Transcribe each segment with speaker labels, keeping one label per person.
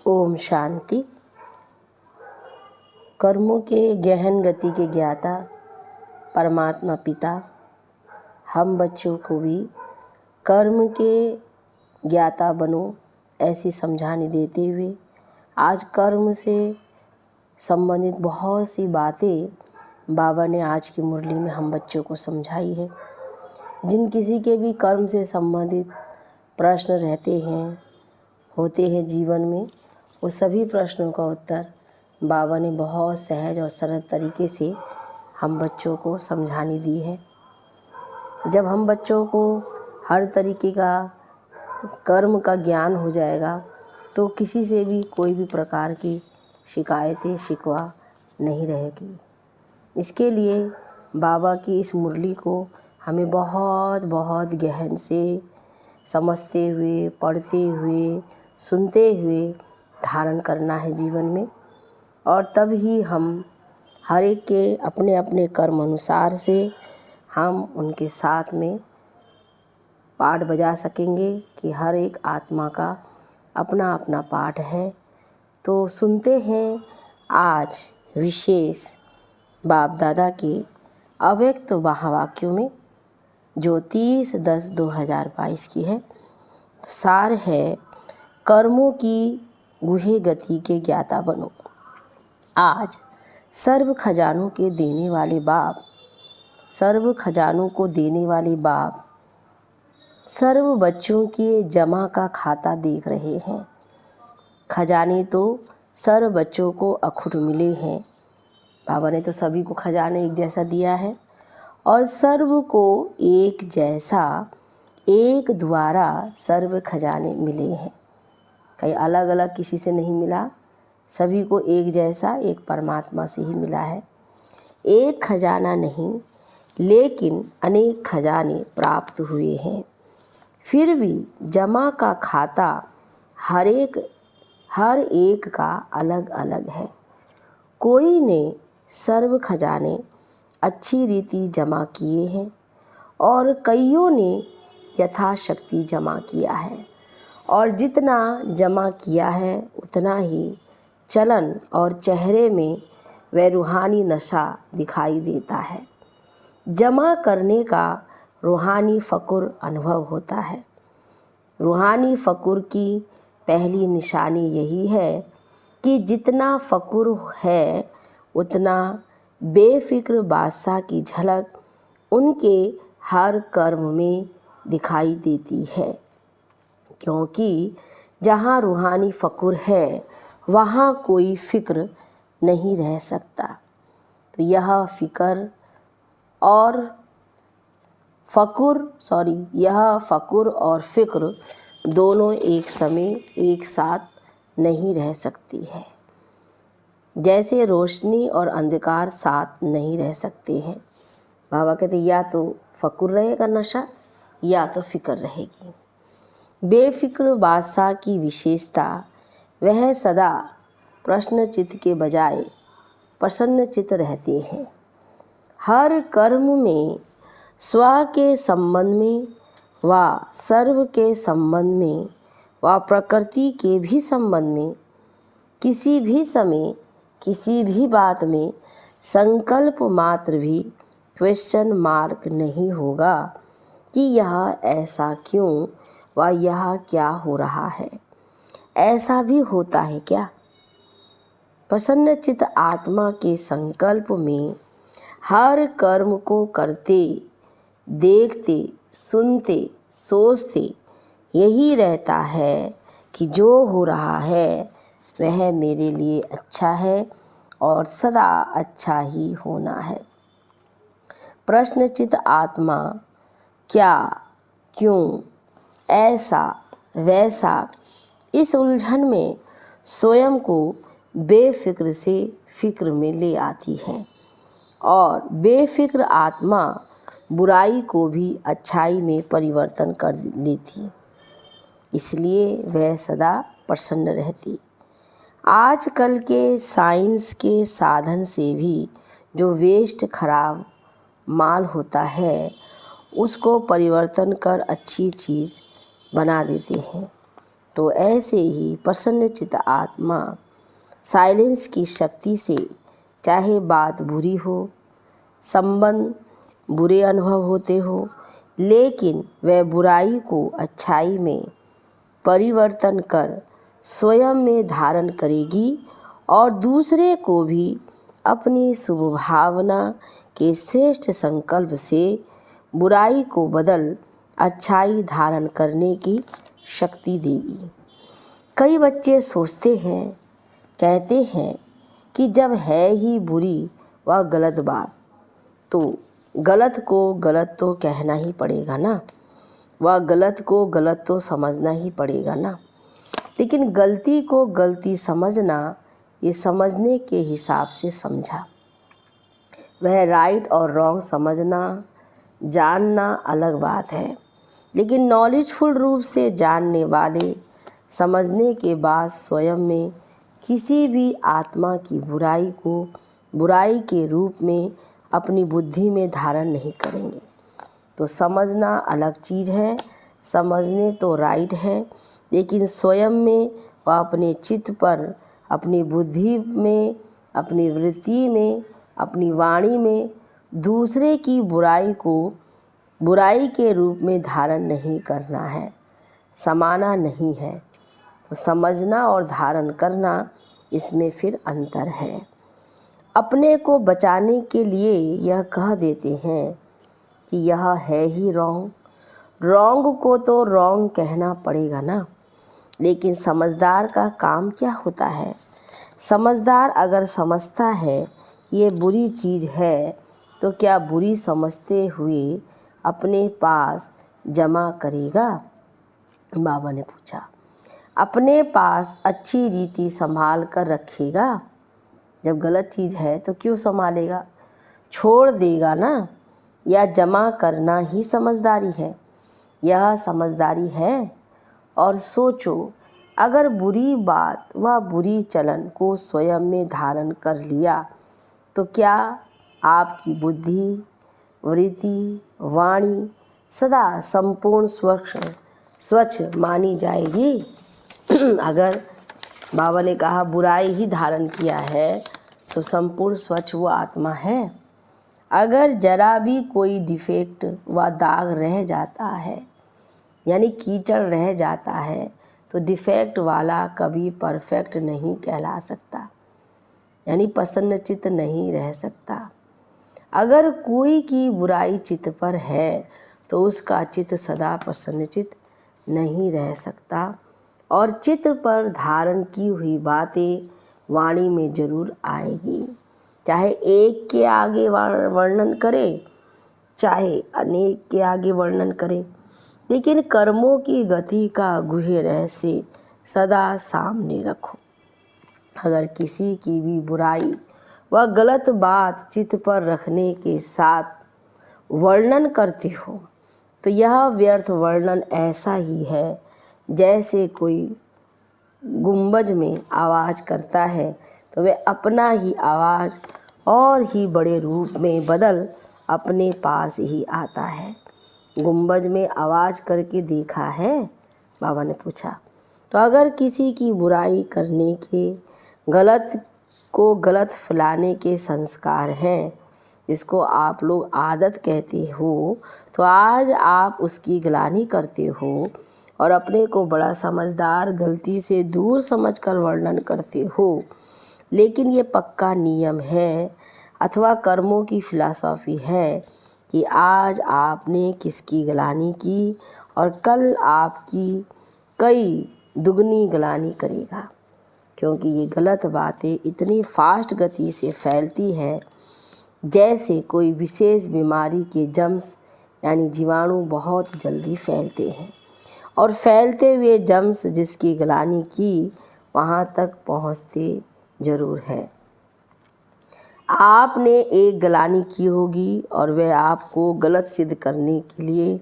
Speaker 1: ओम शांति। कर्मों के गहन गति के ज्ञाता परमात्मा पिता हम बच्चों को भी कर्म के ज्ञाता बनो ऐसी समझाने देते हुए आज कर्म से संबंधित बहुत सी बातें बाबा ने आज की मुरली में हम बच्चों को समझाई है। जिन किसी के भी कर्म से संबंधित प्रश्न रहते हैं होते हैं जीवन में, वो सभी प्रश्नों का उत्तर बाबा ने बहुत सहज और सरल तरीके से हम बच्चों को समझाने दी है। जब हम बच्चों को हर तरीके का कर्म का ज्ञान हो जाएगा तो किसी से भी कोई भी प्रकार की शिकायतें शिकवा नहीं रहेगी। इसके लिए बाबा की इस मुरली को हमें बहुत बहुत गहन से समझते हुए, पढ़ते हुए, सुनते हुए धारण करना है जीवन में, और तब ही हम हर एक के अपने अपने कर्म अनुसार से हम उनके साथ में पाठ बजा सकेंगे कि हर एक आत्मा का अपना अपना पाठ है। तो सुनते हैं आज विशेष बाप दादा के अव्यक्त महावाक्यों में जो 30/10/2022 की है। तो सार है कर्मों की गुहे गति के ज्ञाता बनो। आज सर्व खजानों के देने वाले बाप, सर्व खजानों को देने वाले बाप सर्व बच्चों के जमा का खाता देख रहे हैं। खजाने तो सर्व बच्चों को अखुट मिले हैं। बाबा ने तो सभी को खजाने एक जैसा दिया है और सर्व को एक जैसा एक द्वारा सर्व खजाने मिले हैं। कहीं अलग अलग किसी से नहीं मिला, सभी को एक जैसा एक परमात्मा से ही मिला है। एक खजाना नहीं लेकिन अनेक खजाने प्राप्त हुए हैं। फिर भी जमा का खाता हर एक का अलग अलग है। कोई ने सर्व खजाने अच्छी रीति जमा किए हैं और कईयों ने यथाशक्ति जमा किया है, और जितना जमा किया है उतना ही चलन और चेहरे में वह रूहानी नशा दिखाई देता है। जमा करने का रूहानी फ़कुर अनुभव होता है। रूहानी फ़कुर की पहली निशानी यही है कि जितना फ़कुर है उतना बेफ़िक्र बादशाह की झलक उनके हर कर्म में दिखाई देती है, क्योंकि जहाँ रूहानी फ़कुर है वहाँ कोई फ़िक्र नहीं रह सकता। तो यह फ़कुर और फ़िक्र दोनों एक समय एक साथ नहीं रह सकती है। जैसे रोशनी और अंधकार साथ नहीं रह सकते हैं। बाबा कहते या तो फ़कुर रहेगा नशा या तो फ़िक्र रहेगी। बेफ़िक्र बादशाह की विशेषता वह सदा प्रश्न चित्त के बजाय प्रसन्न चित्त रहते हैं। हर कर्म में स्व के संबंध में व सर्व के संबंध में व प्रकृति के भी संबंध में किसी भी समय किसी भी बात में संकल्प मात्र भी क्वेश्चन मार्क नहीं होगा कि यह ऐसा क्यों व यह क्या हो रहा है। ऐसा भी होता है क्या? प्रसन्न चित्त आत्मा के संकल्प में हर कर्म को करते, देखते, सुनते, सोचते यही रहता है कि जो हो रहा है वह मेरे लिए अच्छा है और सदा अच्छा ही होना है। प्रश्नचित आत्मा क्या, क्यों, ऐसा, वैसा इस उलझन में स्वयं को बेफिक्र से फिक्र में ले आती है, और बेफिक्र आत्मा बुराई को भी अच्छाई में परिवर्तन कर लेती, इसलिए वह सदा प्रसन्न रहती। आजकल के साइंस के साधन से भी जो वेस्ट खराब माल होता है उसको परिवर्तन कर अच्छी चीज़ बना देते हैं। तो ऐसे ही प्रसन्नचित्त आत्मा साइलेंस की शक्ति से, चाहे बात बुरी हो, संबंध बुरे अनुभव होते हो, लेकिन वह बुराई को अच्छाई में परिवर्तन कर स्वयं में धारण करेगी और दूसरे को भी अपनी शुभ भावना के श्रेष्ठ संकल्प से बुराई को बदल अच्छाई धारण करने की शक्ति देगी। कई बच्चे सोचते हैं, कहते हैं कि जब है ही बुरी व गलत बात, तो गलत को गलत तो कहना ही पड़ेगा ना, वह गलत को गलत तो समझना ही पड़ेगा ना। लेकिन गलती को गलती समझना, ये समझने के हिसाब से समझा। वह राइट और रॉन्ग समझना, जानना अलग बात है। लेकिन नॉलेजफुल रूप से जानने वाले समझने के बाद स्वयं में किसी भी आत्मा की बुराई को बुराई के रूप में अपनी बुद्धि में धारण नहीं करेंगे। तो समझना अलग चीज़ है, समझने तो राइट है, लेकिन स्वयं में व अपने चित्त पर, अपनी बुद्धि में, अपनी वृत्ति में, अपनी वाणी में दूसरे की बुराई को बुराई के रूप में धारण नहीं करना है, समाना नहीं है। तो समझना और धारण करना, इसमें फिर अंतर है। अपने को बचाने के लिए यह कह देते हैं कि यह है ही रॉन्ग, रॉन्ग को तो रॉन्ग कहना पड़ेगा ना। लेकिन समझदार का काम क्या होता है? समझदार अगर समझता है कि ये बुरी चीज़ है, तो क्या बुरी समझते हुए अपने पास जमा करेगा? बाबा ने पूछा। अपने पास अच्छी रीति संभाल कर रखेगा? जब गलत चीज़ है तो क्यों संभालेगा? छोड़ देगा ना। या जमा करना ही समझदारी है? यह समझदारी है। और सोचो, अगर बुरी बात व बुरी चलन को स्वयं में धारण कर लिया, तो क्या आपकी बुद्धि, वृत्ति, वाणी सदा संपूर्ण स्वच्छ मानी जाएगी? अगर बाबा ने कहा बुराई ही धारण किया है, तो संपूर्ण स्वच्छ वो आत्मा है। अगर जरा भी कोई डिफेक्ट व दाग रह जाता है, यानी कीचड़ रह जाता है, तो डिफेक्ट वाला कभी परफेक्ट नहीं कहला सकता, यानी प्रसन्नचित्त नहीं रह सकता। अगर कोई की बुराई चित्त पर है, तो उसका चित्त सदा प्रसन्नचित्त नहीं रह सकता और चित्त पर धारण की हुई बातें वाणी में जरूर आएगी, चाहे एक के आगे वर्णन करे, चाहे अनेक के आगे वर्णन करे। लेकिन कर्मों की गति का गुह्य रहस्य सदा सामने रखो। अगर किसी की भी बुराई व गलत बात चित्त पर रखने के साथ वर्णन करते हो, तो यह व्यर्थ वर्णन ऐसा ही है जैसे कोई गुंबज में आवाज़ करता है, तो वह अपना ही आवाज़ और ही बड़े रूप में बदल अपने पास ही आता है। गुंबज में आवाज़ करके देखा है? बाबा ने पूछा। तो अगर किसी की बुराई करने के, गलत को गलत फैलाने के संस्कार हैं, जिसको आप लोग आदत कहते हो, तो आज आप उसकी ग्लानि करते हो और अपने को बड़ा समझदार, गलती से दूर समझकर वर्णन करते हो। लेकिन ये पक्का नियम है अथवा कर्मों की फिलॉसफी है कि आज आपने किसकी ग्लानि की और कल आपकी कई दुगनी ग्लानि करेगा, क्योंकि ये गलत बातें इतनी फास्ट गति से फैलती है जैसे कोई विशेष बीमारी के जर्म्स यानी जीवाणु बहुत जल्दी फैलते हैं, और फैलते हुए जर्म्स जिसकी ग्लानि की वहाँ तक पहुँचते ज़रूर है। आपने एक ग्लानि की होगी और वह आपको गलत सिद्ध करने के लिए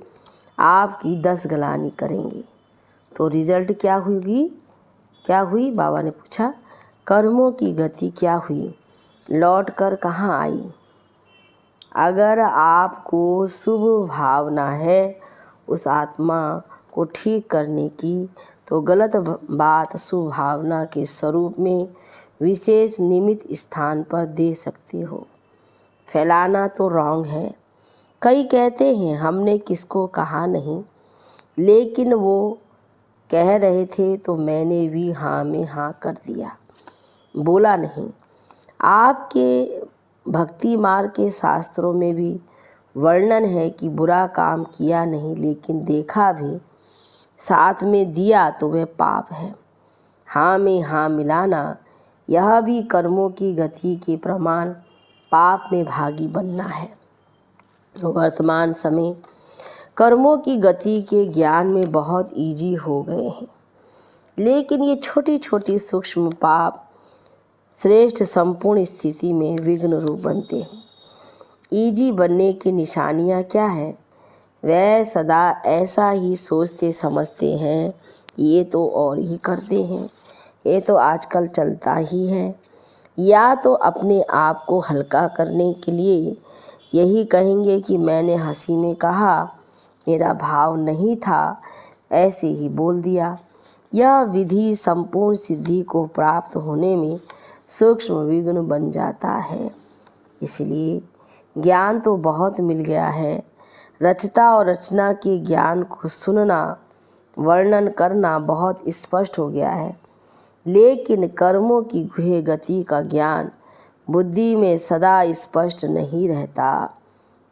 Speaker 1: आपकी 10 ग्लानि करेंगे, तो रिजल्ट क्या हुई? बाबा ने पूछा। कर्मों की गति क्या हुई? लौट कर कहाँ आई? अगर आपको शुभ भावना है उस आत्मा को ठीक करने की, तो गलत बात सुभावना के स्वरूप में विशेष निमित्त स्थान पर दे सकते हो। फैलाना तो रॉन्ग है। कई कहते हैं हमने किसको कहा नहीं, लेकिन वो कह रहे थे तो मैंने भी हाँ में हाँ कर दिया, बोला नहीं। आपके भक्ति मार्ग के शास्त्रों में भी वर्णन है कि बुरा काम किया नहीं लेकिन देखा भी, साथ में दिया तो वह पाप है। हाँ में हाँ मिलाना यह भी कर्मों की गति के प्रमाण पाप में भागी बनना है। वर्तमान समय कर्मों की गति के ज्ञान में बहुत इजी हो गए हैं, लेकिन ये छोटी छोटी सूक्ष्म पाप श्रेष्ठ संपूर्ण स्थिति में विघ्न रूप बनते हैं। इजी बनने की निशानियाँ क्या है? वह सदा ऐसा ही सोचते समझते हैं, ये तो और ही करते हैं, ये तो आजकल चलता ही है। या तो अपने आप को हल्का करने के लिए यही कहेंगे कि मैंने हंसी में कहा, मेरा भाव नहीं था, ऐसे ही बोल दिया। यह विधि संपूर्ण सिद्धि को प्राप्त होने में सूक्ष्म विघ्न बन जाता है। इसलिए ज्ञान तो बहुत मिल गया है, रचता और रचना के ज्ञान को सुनना, वर्णन करना बहुत स्पष्ट हो गया है, लेकिन कर्मों की गुह्य गति का ज्ञान बुद्धि में सदा स्पष्ट नहीं रहता,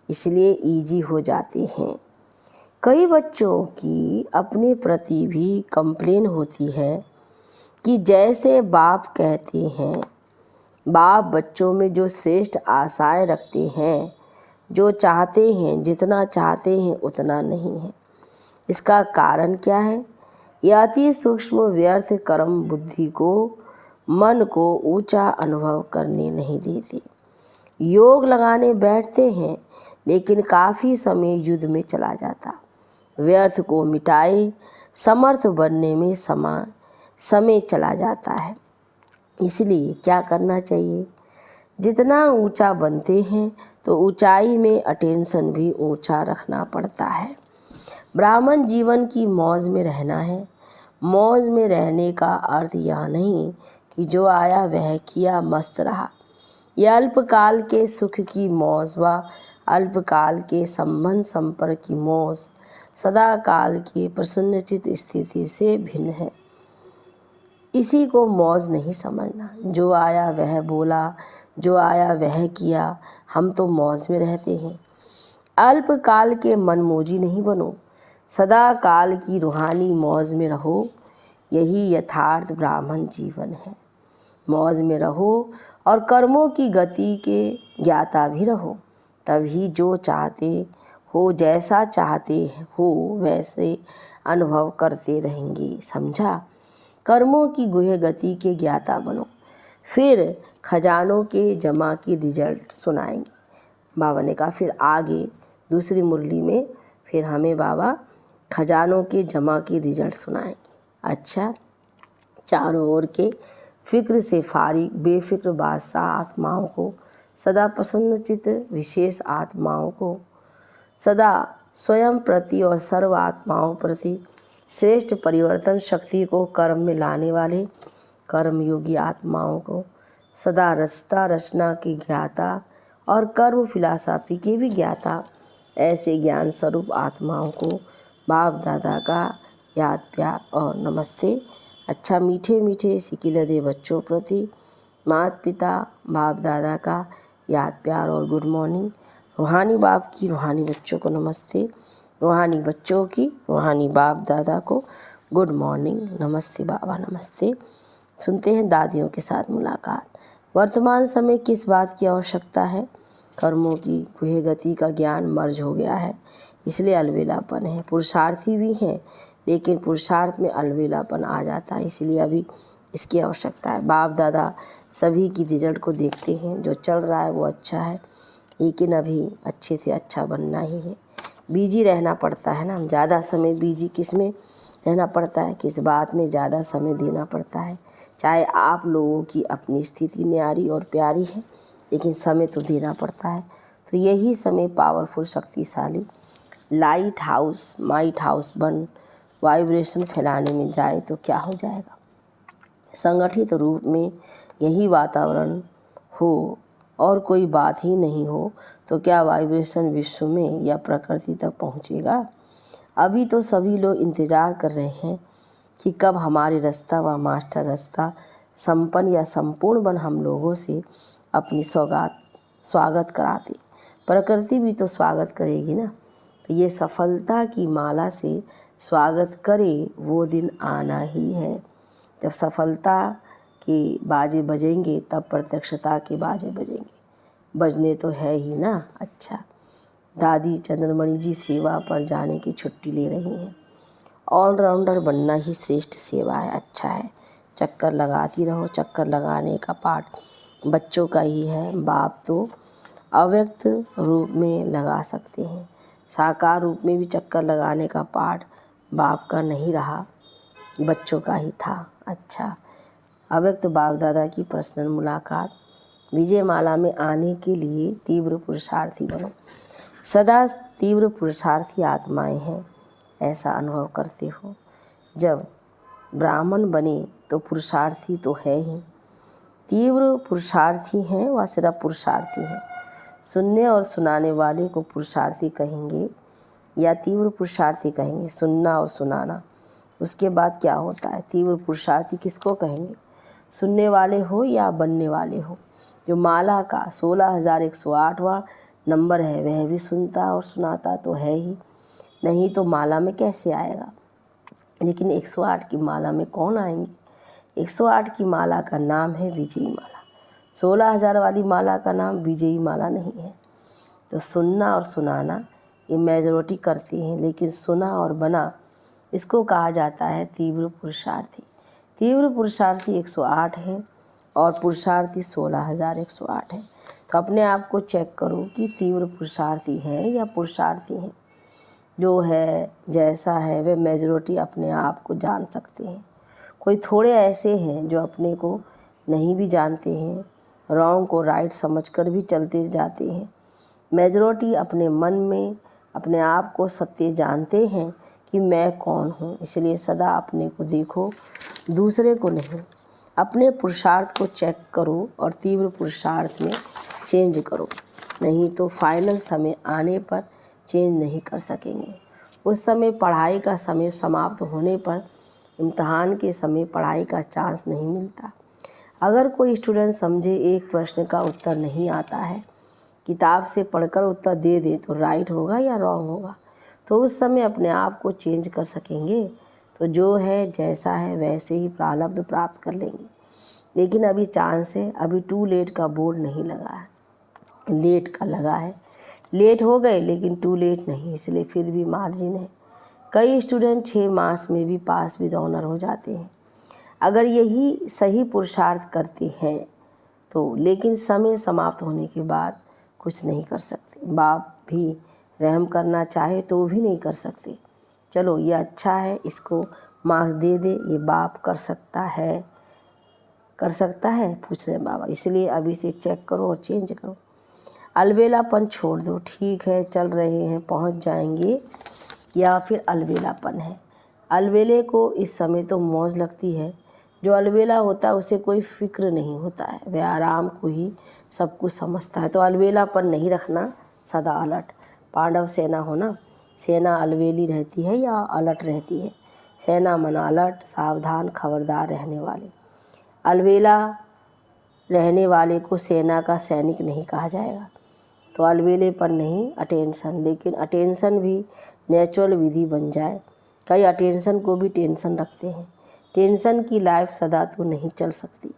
Speaker 1: इसलिए इजी हो जाते हैं। कई बच्चों की अपने प्रति भी कंप्लेन होती है कि जैसे बाप कहते हैं, बाप बच्चों में जो श्रेष्ठ आशाएं रखते हैं, जो चाहते हैं, जितना चाहते हैं उतना नहीं है। इसका कारण क्या है? यह अति सूक्ष्म व्यर्थ कर्म बुद्धि को, मन को ऊंचा अनुभव करने नहीं देते। योग लगाने बैठते हैं, लेकिन काफ़ी समय युद्ध में चला जाता। व्यर्थ को मिटाए समर्थ बनने में समय चला जाता है। इसलिए क्या करना चाहिए? जितना ऊंचा बनते हैं तो ऊंचाई में अटेंशन भी ऊंचा रखना पड़ता है। ब्राह्मण जीवन की मौज में रहना है। मौज में रहने का अर्थ यह नहीं कि जो आया वह किया, मस्त रहा। यह अल्पकाल के सुख की मौज व अल्पकाल के संबंध संपर्क की मौज सदा काल की प्रसन्नचित स्थिति से भिन्न है। इसी को मौज नहीं समझना। जो आया वह बोला, जो आया वह किया, हम तो मौज में रहते हैं। अल्पकाल के मनमोजी नहीं बनो, सदा काल की रूहानी मौज में रहो। यही यथार्थ ब्राह्मण जीवन है। मौज में रहो और कर्मों की गति के ज्ञाता भी रहो, तभी जो चाहते हो, जैसा चाहते हो वैसे अनुभव करते रहेंगे। समझा? कर्मों की गुह्य गति के ज्ञाता बनो, फिर खजानों के जमा की रिजल्ट सुनाएंगे। बाबा ने कहा फिर आगे दूसरी मुरली में फिर हमें बाबा खजानों के जमा की रिजल्ट सुनाएंगे। अच्छा, चारों ओर के फिक्र से फारिग बेफिक्र बादशाह आत्माओं को, सदा प्रसन्नचित विशेष आत्माओं को, सदा स्वयं प्रति और सर्व आत्माओं प्रति श्रेष्ठ परिवर्तन शक्ति को कर्म में लाने वाले कर्मयोगी आत्माओं को, सदा रचता रचना की ज्ञाता और कर्म फिलासफी के भी ज्ञाता, ऐसे ज्ञान स्वरूप आत्माओं को बाप दादा का याद प्यार और नमस्ते। अच्छा, मीठे मीठे सिकिलदे बच्चों प्रति माता पिता बाप दादा का याद प्यार और गुड मॉर्निंग। रूहानी बाप की रूहानी बच्चों को नमस्ते, रूहानी बच्चों की रूहानी बाप दादा को गुड मॉर्निंग, नमस्ते बाबा नमस्ते। सुनते हैं दादियों के साथ मुलाकात। वर्तमान समय किस बात की आवश्यकता है? कर्मों की गुह्य गति का ज्ञान मर्ज हो गया है, इसलिए अलबेलापन है। पुरुषार्थी भी हैं, लेकिन पुरुषार्थ में अलबेलापन आ जाता है, इसलिए अभी इसकी आवश्यकता है। बाप दादा सभी की रिजल्ट को देखते हैं, जो चल रहा है वो अच्छा है, लेकिन अभी अच्छे से अच्छा बनना ही है। बिजी रहना पड़ता है ना, ज़्यादा समय बिजी किस में रहना पड़ता है, किस बात में ज़्यादा समय देना पड़ता है। चाहे आप लोगों की अपनी स्थिति न्यारी और प्यारी है, लेकिन समय तो देना पड़ता है। तो यही समय पावरफुल शक्तिशाली लाइट हाउस माइट हाउस बन वाइब्रेशन फैलाने में जाए तो क्या हो जाएगा। संगठित रूप में यही वातावरण हो और कोई बात ही नहीं हो तो क्या वाइब्रेशन विश्व में या प्रकृति तक पहुँचेगा। अभी तो सभी लोग इंतज़ार कर रहे हैं कि कब हमारे रास्ता व मास्टर रास्ता संपन्न या संपूर्ण बन हम लोगों से अपनी स्वागत कराते। प्रकृति भी तो स्वागत करेगी ना। तो ये सफलता की माला से स्वागत करे वो दिन आना ही है। जब सफलता के बाजे बजेंगे तब प्रत्यक्षता के बाजे बजेंगे। बजने तो है ही ना। अच्छा, दादी चंद्रमणि जी सेवा पर जाने की छुट्टी ले रही हैं। ऑलराउंडर बनना ही श्रेष्ठ सेवा है। अच्छा है, चक्कर लगाती रहो। चक्कर लगाने का पाठ बच्चों का ही है। बाप तो अव्यक्त रूप में लगा सकते हैं, साकार रूप में भी चक्कर लगाने का पाठ बाप का नहीं रहा, बच्चों का ही था। अच्छा, अव्यक्त बाप दादा की पर्सनल मुलाकात। विजयमाला में आने के लिए तीव्र पुरुषार्थी बनो। सदा तीव्र पुरुषार्थी आत्माएं हैं, ऐसा अनुभव करते हो। जब ब्राह्मण बने तो पुरुषार्थी तो है ही। तीव्र पुरुषार्थी हैं व सिर्फ पुरुषार्थी हैं। सुनने और सुनाने वाले को पुरुषार्थी कहेंगे या तीव्र पुरुषार्थी कहेंगे। सुनना और सुनाना, उसके बाद क्या होता है। तीव्र पुरुषार्थी किसको कहेंगे, सुनने वाले हो या बनने वाले हो। जो माला का 16,108वां नंबर है वह भी सुनता और सुनाता तो है ही, नहीं तो माला में कैसे आएगा। लेकिन 108 की माला में कौन आएंगे। 108 की माला का नाम है विजयी माला। 16,000 वाली माला का नाम विजयी माला नहीं है। तो सुनना और सुनाना ये मेजॉरिटी करती हैं, लेकिन सुना और बना इसको कहा जाता है तीव्र पुरुषार्थी। तीव्र पुरुषार्थी 108 हैं और पुरुषार्थी 16,108 है। तो अपने आप को चेक करो कि तीव्र पुरुषार्थी है या पुरुषार्थी हैं। जो है जैसा है वह मेजॉरिटी अपने आप को जान सकते हैं। कोई थोड़े ऐसे हैं जो अपने को नहीं भी जानते हैं, रॉन्ग को राइट समझकर भी चलते जाते हैं। मेजॉरिटी अपने मन में अपने आप को सत्य जानते हैं कि मैं कौन हूँ। इसलिए सदा अपने को देखो, दूसरे को नहीं। अपने पुरुषार्थ को चेक करो और तीव्र पुरुषार्थ में चेंज करो, नहीं तो फाइनल समय आने पर चेंज नहीं कर सकेंगे। उस समय पढ़ाई का समय समाप्त होने पर इम्तहान के समय पढ़ाई का चांस नहीं मिलता। अगर कोई स्टूडेंट समझे एक प्रश्न का उत्तर नहीं आता है, किताब से पढ़कर उत्तर दे दे तो राइट होगा या रॉन्ग होगा, तो उस समय अपने आप को चेंज कर सकेंगे। तो जो है जैसा है वैसे ही प्रारब्ध प्राप्त कर लेंगे। लेकिन अभी चांस है, अभी टू लेट का बोर्ड नहीं लगा है, लेट का लगा है। लेट हो गए लेकिन टू लेट नहीं, इसलिए फिर भी मार्जिन है। कई स्टूडेंट 6 मास में भी पास विद ऑनर हो जाते हैं अगर यही सही पुरुषार्थ करते हैं तो। लेकिन समय समाप्त होने के बाद कुछ नहीं कर सकते। बाप भी रहम करना चाहे तो भी नहीं कर सकते। चलो ये अच्छा है, इसको मार्क्स दे दे, ये बाप कर सकता है, कर सकता है, पूछ रहे बाबा। इसलिए अभी से चेक करो और चेंज करो। अलबेलापन छोड़ दो। ठीक है, चल रहे हैं, पहुंच जाएंगे, या फिर अलबेलापन है। अलबेले को इस समय तो मौज लगती है। जो अलबेला होता है उसे कोई फिक्र नहीं होता है, वह आराम को ही सब कुछ समझता है। तो अलबेलापन नहीं रखना, सदा अलर्ट। पांडव सेना हो ना, सेना अलबेली रहती है या अलर्ट रहती है। सेना मना अलर्ट, सावधान, खबरदार रहने वाले। अलबेला रहने वाले को सेना का सैनिक नहीं कहा जाएगा। तो अलबेले पर नहीं, अटेंशन। लेकिन अटेंशन भी नेचुरल विधि बन जाए। कई अटेंशन को भी टेंशन रखते हैं। टेंशन की लाइफ सदा तो नहीं चल सकती।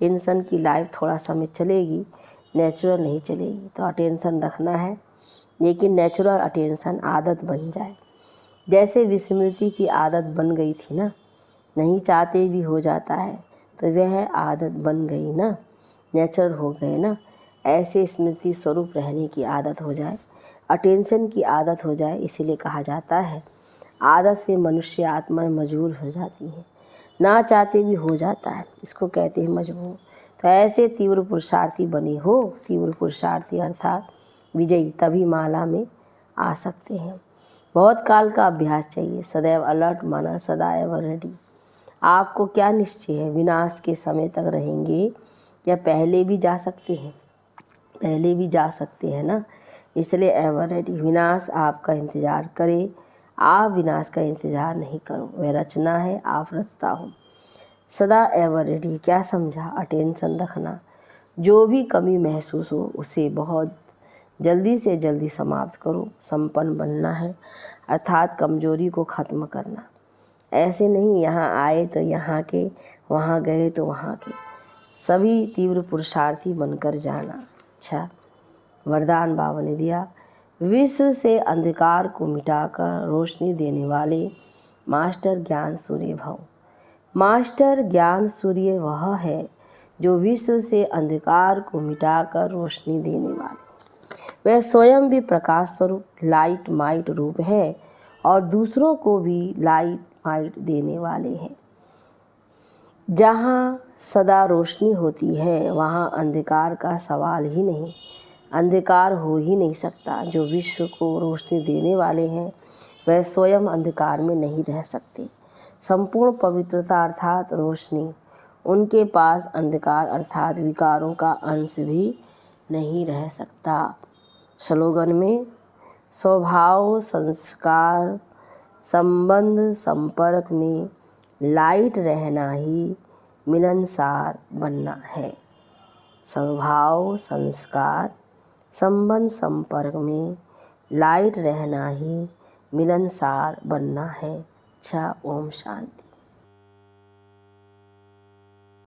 Speaker 1: टेंशन की लाइफ थोड़ा समय चलेगी, नेचुरल नहीं चलेगी। तो अटेंशन रखना है, लेकिन नेचुरल अटेंशन आदत बन जाए। जैसे विस्मृति की आदत बन गई थी ना, नहीं चाहते भी हो जाता है, तो वह आदत बन गई ना, नेचुरल हो गए ना। ऐसे स्मृति स्वरूप रहने की आदत हो जाए, अटेंशन की आदत हो जाए। इसीलिए कहा जाता है आदत से मनुष्य आत्माएं मजबूर हो जाती हैं, ना चाहते भी हो जाता है, इसको कहते हैं मजबूर। तो ऐसे तीव्र पुरुषार्थी बने हो। तीव्र पुरुषार्थी अर्थात विजयी, तभी माला में आ सकते हैं। बहुत काल का अभ्यास चाहिए। सदैव अलर्ट माना सदा एवर रेडी। आपको क्या निश्चय है, विनाश के समय तक रहेंगे या पहले भी जा सकते हैं? पहले भी जा सकते हैं ना, इसलिए एवर रेडी। विनाश आपका इंतज़ार करे, आप विनाश का इंतज़ार नहीं करो। वह रचना है, आप रचता हो। सदा एवर रेडी क्या समझा? अटेंशन रखना। जो भी कमी महसूस हो उसे बहुत जल्दी से जल्दी समाप्त करो। संपन्न बनना है अर्थात कमजोरी को ख़त्म करना। ऐसे नहीं यहाँ आए तो यहाँ के, वहाँ गए तो वहाँ के, सभी तीव्र पुरुषार्थी बनकर जाना। अच्छा, वरदान बाबा ने दिया, विश्व से अंधकार को मिटाकर रोशनी देने वाले मास्टर ज्ञान सूर्य भव। मास्टर ज्ञान सूर्य वह है जो विश्व से अंधकार को मिटाकर रोशनी देने वाले, वह स्वयं भी प्रकाश स्वरूप लाइट माइट रूप है और दूसरों को भी लाइट माइट देने वाले हैं। जहाँ सदा रोशनी होती है वहाँ अंधकार का सवाल ही नहीं, अंधकार हो ही नहीं सकता। जो विश्व को रोशनी देने वाले हैं वह स्वयं अंधकार में नहीं रह सकते। संपूर्ण पवित्रता अर्थात रोशनी, उनके पास अंधकार अर्थात विकारों का अंश भी नहीं रह सकता। स्लोगन में स्वभाव संस्कार संबंध संपर्क में लाइट रहना ही मिलनसार बनना है। स्वभाव संस्कार संबंध संपर्क में लाइट रहना ही मिलनसार बनना है। अच्छा, ओम शांति।